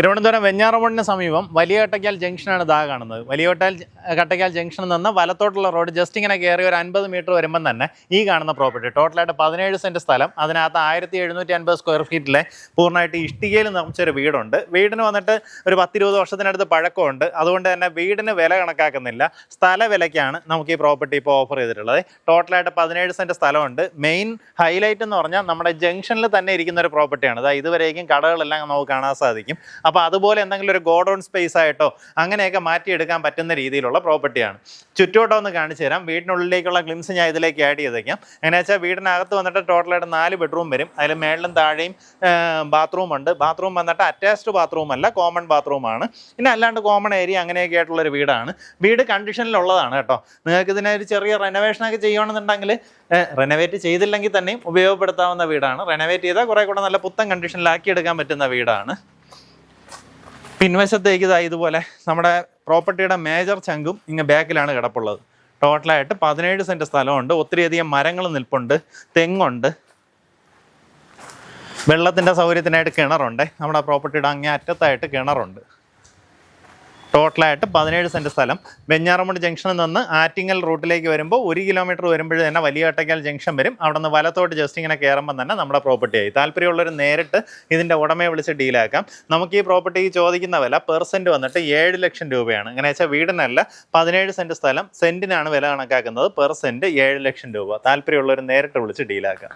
തിരുവനന്തപുരം വെഞ്ഞാറമൂടിന് സമീപം വലിയ കട്ടയ്ക്കാൽ ജംഗ്ഷനാണ് ഇതാ കാണുന്നത്. വലിയ കട്ടയ്ക്കാൽ ജംഗ്ഷനിൽ നിന്ന് വലത്തോട്ടുള്ള റോഡ് ജസ്റ്റ് ഇങ്ങനെ കയറി ഒരു 50 മീറ്റർ വരുമ്പം തന്നെ ഈ കാണുന്ന പ്രോപ്പർട്ടി ടോട്ടലായിട്ട് 17 സെൻറ്റ് സ്ഥലം, അതിനകത്ത് 1750 സ്ക്വയർ ഫീറ്റിലെ പൂർണ്ണമായിട്ട് ഇഷ്ടികയിൽ നിർമ്മിച്ചൊരു വീടുണ്ട്. വീടിന് വന്നിട്ട് ഒരു 10-20 വർഷത്തിനടുത്ത് പഴക്കമുണ്ട്. അതുകൊണ്ട് തന്നെ വീടിന് വില കണക്കാക്കുന്നില്ല, സ്ഥല വിലയ്ക്കാണ് നമുക്ക് ഈ പ്രോപ്പർട്ടി ഇപ്പോൾ ഓഫർ ചെയ്തിട്ടുള്ളത്. ടോട്ടലായിട്ട് 17 സെൻറ്റ് സ്ഥലമുണ്ട്. മെയിൻ ഹൈലൈറ്റ് എന്ന് പറഞ്ഞാൽ നമ്മുടെ ജംഗ്ഷനിൽ തന്നെ ഇരിക്കുന്ന ഒരു പ്രോപ്പർട്ടിയാണ്. അതായത് ഇതുവരേക്കും കടകളെല്ലാം നമുക്ക് കാണാൻ സാധിക്കും. അപ്പോൾ അതുപോലെ എന്തെങ്കിലും ഒരു ഗോഡൗൺ സ്പേസ് ആയിട്ടോ അങ്ങനെയൊക്കെ മാറ്റിയെടുക്കാൻ പറ്റുന്ന രീതിയിലുള്ള പ്രോപ്പർട്ടിയാണ്. ചുറ്റോട്ടം ഒന്ന് കാണിച്ചു തരാം. വീടിനുള്ളിലേക്കുള്ള ഗ്ലിംസ് ഞാൻ ഇതിലേക്ക് ആഡ് ചെയ്തേക്കാം. എങ്ങനെയാ വെച്ചാൽ വീടിനകത്ത് വന്നിട്ട് ടോട്ടലായിട്ട് 4 ബെഡ്റൂം വരും. അതിൽ മേളിലും താഴെയും ബാത്റൂം ഉണ്ട്. ബാത്റൂം വന്നിട്ട് അറ്റാച്ച്ഡ് ബാത്റൂം അല്ല, കോമൺ ബാത്റൂമാണ്. പിന്നെ അല്ലാണ്ട് കോമൺ ഏരിയ അങ്ങനെയൊക്കെ ആയിട്ടുള്ളൊരു വീടാണ്. വീട് കണ്ടീഷനിലുള്ളതാണ് കേട്ടോ. നിങ്ങൾക്ക് ഇതിനെ ഒരു ചെറിയ റെനോവേഷനൊക്കെ ചെയ്യണമെന്നുണ്ടെങ്കിൽ റെനോവേറ്റ് ചെയ്തില്ലെങ്കിൽ തന്നെയും ഉപയോഗപ്പെടുത്താവുന്ന വീടാണ്. റെനോവേറ്റ് ചെയ്താൽ കുറേ കൂടെ നല്ല പുത്തൻ കണ്ടീഷനിലാക്കി എടുക്കാൻ പറ്റുന്ന വീടാണ്. പിൻവശത്തേക്ക് ഇതുപോലെ നമ്മുടെ പ്രോപ്പർട്ടിയുടെ മേജർ ചങ്കും ഇങ്ങ് ബാക്കിലാണ് കിടപ്പുള്ളത്. ടോട്ടലായിട്ട് 17 സെൻറ്റ് സ്ഥലമുണ്ട്. ഒത്തിരിയധികം മരങ്ങൾ നിൽപ്പുണ്ട്, തെങ്ങുണ്ട്, വെള്ളത്തിൻ്റെ സൗകര്യത്തിനായിട്ട് കിണറുണ്ട്. നമ്മുടെ പ്രോപ്പർട്ടിയുടെ അങ്ങേ അറ്റത്തായിട്ട് കിണറുണ്ട്. ടോട്ടലായിട്ട് 17 സെൻറ്റ് സ്ഥലം. വെഞ്ഞാറമൂട് ജംഗ്ഷനിൽ നിന്ന് ആറ്റിങ്ങൽ റൂട്ടിലേക്ക് വരുമ്പോൾ 1 കിലോമീറ്റർ വരുമ്പോൾ തന്നെ വലിയ കട്ടയ്ക്കാൽ ജംഗ്ഷൻ വരും. അവിടെ നിന്ന് വലത്തോട്ട് ജസ്റ്റ് ഇങ്ങനെ കയറുമ്പോൾ തന്നെ നമ്മുടെ പ്രോപ്പർട്ടിയായി. താല്പര്യമുള്ളവർ നേരിട്ട് ഇതിൻ്റെ ഉടമയെ വിളിച്ച് ഡീലാക്കാം. നമുക്ക് ഈ പ്രോപ്പർട്ടിക്ക് ചോദിക്കുന്ന വില പെർസെൻറ്റ് വന്നിട്ട് 7 ലക്ഷം രൂപയാണ്. അങ്ങനെ വെച്ചാൽ വീടിനല്ല, 17 സെൻറ്റ് സ്ഥലം, സെൻറ്റിനാണ് വില കണക്കാക്കുന്നത്. പെർസെൻറ്റ് 7 ലക്ഷം രൂപ. താല്പര്യമുള്ളവർ നേരിട്ട് വിളിച്ച് ഡീലാക്കാം.